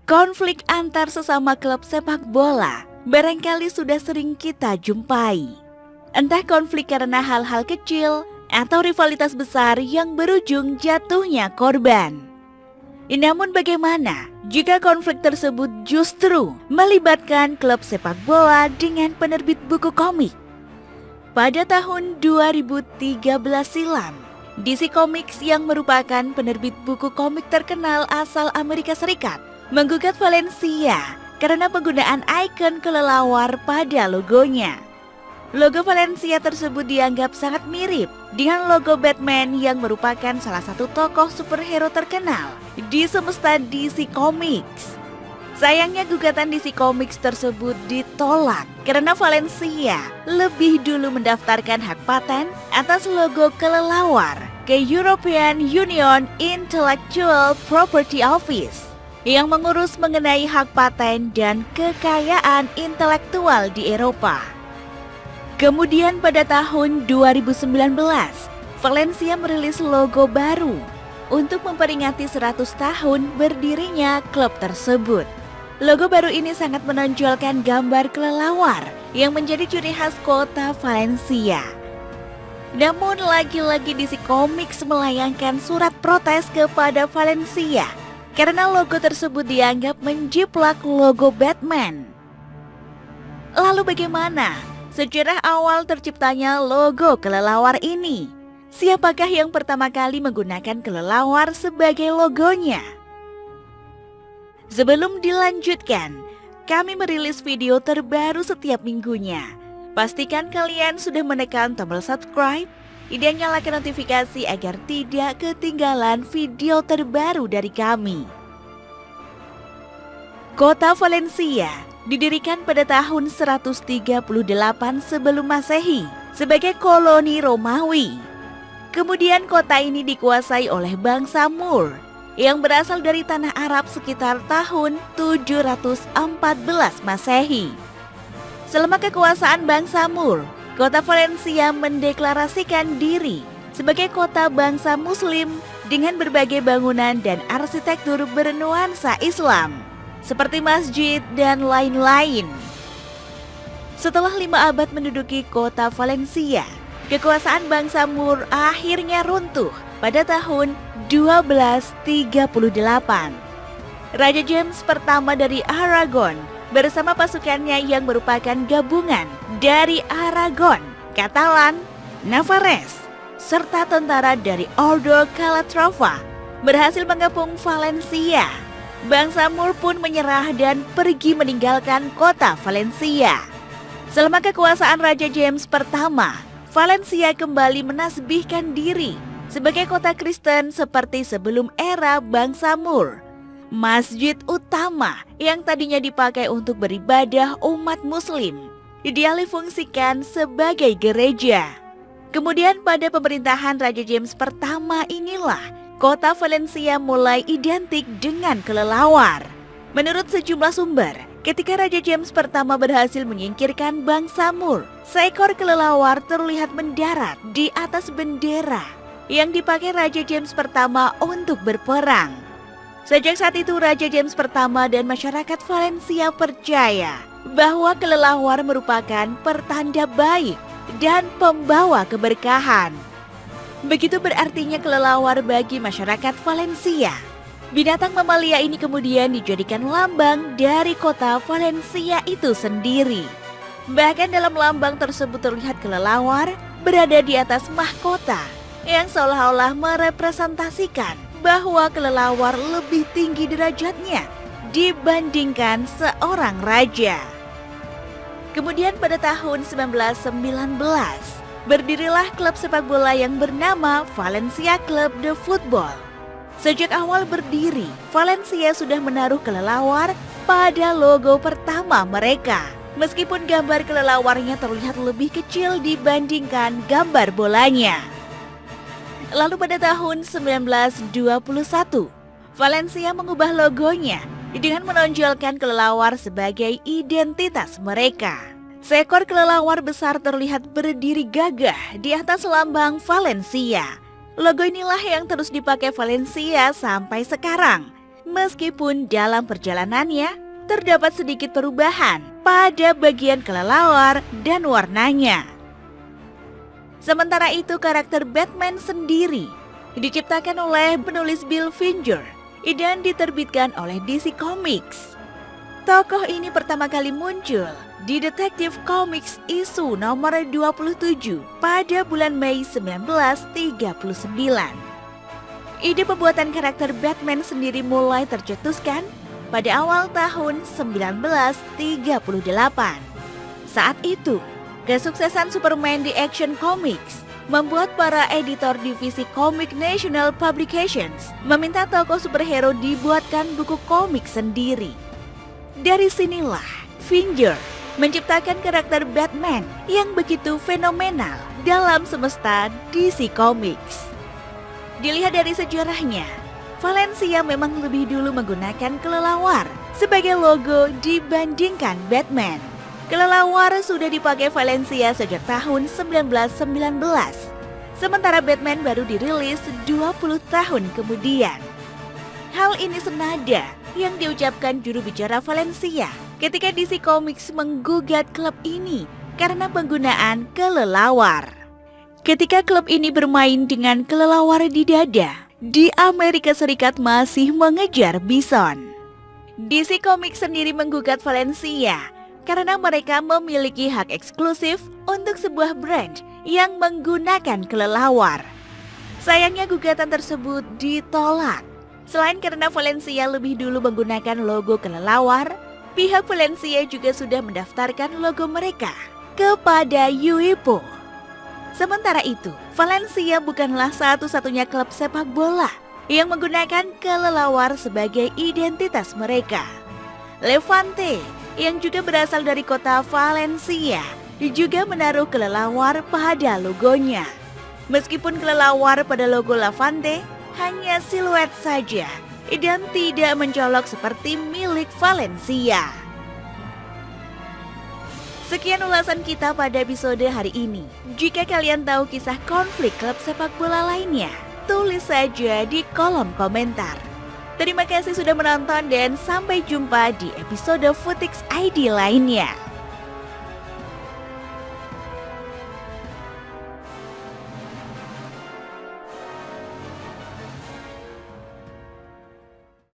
Konflik antar sesama klub sepak bola barangkali sudah sering kita jumpai. Entah konflik karena hal-hal kecil atau rivalitas besar yang berujung jatuhnya korban. Namun bagaimana jika konflik tersebut justru melibatkan klub sepak bola dengan penerbit buku komik? Pada tahun 2013 silam, DC Comics yang merupakan penerbit buku komik terkenal asal Amerika Serikat menggugat Valencia karena penggunaan ikon kelelawar pada logonya. Logo Valencia tersebut dianggap sangat mirip dengan logo Batman yang merupakan salah satu tokoh superhero terkenal di semesta DC Comics. Sayangnya gugatan DC Comics tersebut ditolak karena Valencia lebih dulu mendaftarkan hak paten atas logo kelelawar ke European Union Intellectual Property Office yang mengurus mengenai hak paten dan kekayaan intelektual di Eropa. Kemudian pada tahun 2019, Valencia merilis logo baru untuk memperingati 100 tahun berdirinya klub tersebut. Logo baru ini sangat menonjolkan gambar kelelawar yang menjadi ciri khas kota Valencia. Namun lagi-lagi DC Comics melayangkan surat protes kepada Valencia karena logo tersebut dianggap menjiplak logo Batman. Lalu bagaimana sejarah awal terciptanya logo kelelawar ini? Siapakah yang pertama kali menggunakan kelelawar sebagai logonya? Sebelum dilanjutkan, kami merilis video terbaru setiap minggunya. Pastikan kalian sudah menekan tombol subscribe dan nyalakan notifikasi agar tidak ketinggalan video terbaru dari kami. Kota Valencia didirikan pada tahun 138 sebelum Masehi sebagai koloni Romawi. Kemudian kota ini dikuasai oleh bangsa Moor yang berasal dari tanah Arab sekitar tahun 714 Masehi. Selama kekuasaan bangsa Moor, Kota Valencia mendeklarasikan diri sebagai kota bangsa Muslim dengan berbagai bangunan dan arsitektur bernuansa Islam, seperti masjid dan lain-lain. Setelah 5 abad menduduki kota Valencia, kekuasaan bangsa Moor akhirnya runtuh pada tahun 1238. Raja James pertama dari Aragon bersama pasukannya yang merupakan gabungan dari Aragon, Catalan, Navarrese, serta tentara dari Ordo Calatrava berhasil mengepung Valencia. Bangsa Moor pun menyerah dan pergi meninggalkan kota Valencia. Selama kekuasaan Raja James pertama, Valencia kembali menasbihkan diri sebagai kota Kristen seperti sebelum era bangsa Moor. Masjid utama yang tadinya dipakai untuk beribadah umat Muslim dialih fungsikan sebagai gereja. Kemudian pada pemerintahan Raja James pertama inilah kota Valencia mulai identik dengan kelelawar. Menurut sejumlah sumber, ketika Raja James pertama berhasil menyingkirkan bangsa Moor, seekor kelelawar terlihat mendarat di atas bendera yang dipakai Raja James pertama untuk berperang. Sejak saat itu Raja James pertama dan masyarakat Valencia percaya bahwa kelelawar merupakan pertanda baik dan pembawa keberkahan. Begitu berartinya kelelawar bagi masyarakat Valencia. Binatang mamalia ini kemudian dijadikan lambang dari kota Valencia itu sendiri. Bahkan dalam lambang tersebut terlihat kelelawar berada di atas mahkota yang seolah-olah merepresentasikan bahwa kelelawar lebih tinggi derajatnya dibandingkan seorang raja. Kemudian pada tahun 1919, berdirilah klub sepak bola yang bernama Valencia Club de Football. Sejak awal berdiri, Valencia sudah menaruh kelelawar pada logo pertama mereka. Meskipun gambar kelelawarnya terlihat lebih kecil dibandingkan gambar bolanya. Lalu pada tahun 1921, Valencia mengubah logonya dengan menonjolkan kelelawar sebagai identitas mereka. Seekor kelelawar besar terlihat berdiri gagah di atas lambang Valencia. Logo inilah yang terus dipakai Valencia sampai sekarang. Meskipun dalam perjalanannya terdapat sedikit perubahan pada bagian kelelawar dan warnanya. Sementara itu karakter Batman sendiri diciptakan oleh penulis Bill Finger dan diterbitkan oleh DC Comics. Tokoh ini pertama kali muncul di Detective Comics isu nomor 27 pada bulan Mei 1939. Ide pembuatan karakter Batman sendiri mulai tercetuskan pada awal tahun 1938. Saat itu, kesuksesan Superman di Action Comics membuat para editor divisi komik National Publications meminta tokoh superhero dibuatkan buku komik sendiri. Dari sinilah Finger menciptakan karakter Batman yang begitu fenomenal dalam semesta DC Comics. Dilihat dari sejarahnya, Valencia memang lebih dulu menggunakan kelelawar sebagai logo dibandingkan Batman. Kelelawar sudah dipakai Valencia sejak tahun 1919, sementara Batman baru dirilis 20 tahun kemudian. Hal ini senada yang diucapkan juru bicara Valencia ketika DC Comics menggugat klub ini karena penggunaan kelelawar. Ketika klub ini bermain dengan kelelawar di dada, di Amerika Serikat masih mengejar bison. DC Comics sendiri menggugat Valencia karena mereka memiliki hak eksklusif untuk sebuah brand yang menggunakan kelelawar. Sayangnya gugatan tersebut ditolak. Selain karena Valencia lebih dulu menggunakan logo kelelawar, pihak Valencia juga sudah mendaftarkan logo mereka kepada UIPO. Sementara itu, Valencia bukanlah satu-satunya klub sepak bola yang menggunakan kelelawar sebagai identitas mereka. Levante, yang juga berasal dari kota Valencia, juga menaruh kelelawar pada logonya. Meskipun kelelawar pada logo Levante hanya siluet saja dan tidak mencolok seperti milik Valencia. Sekian ulasan kita pada episode hari ini. Jika kalian tahu kisah konflik klub sepak bola lainnya, tulis saja di kolom komentar. Terima kasih sudah menonton dan sampai jumpa di episode Futix ID lainnya.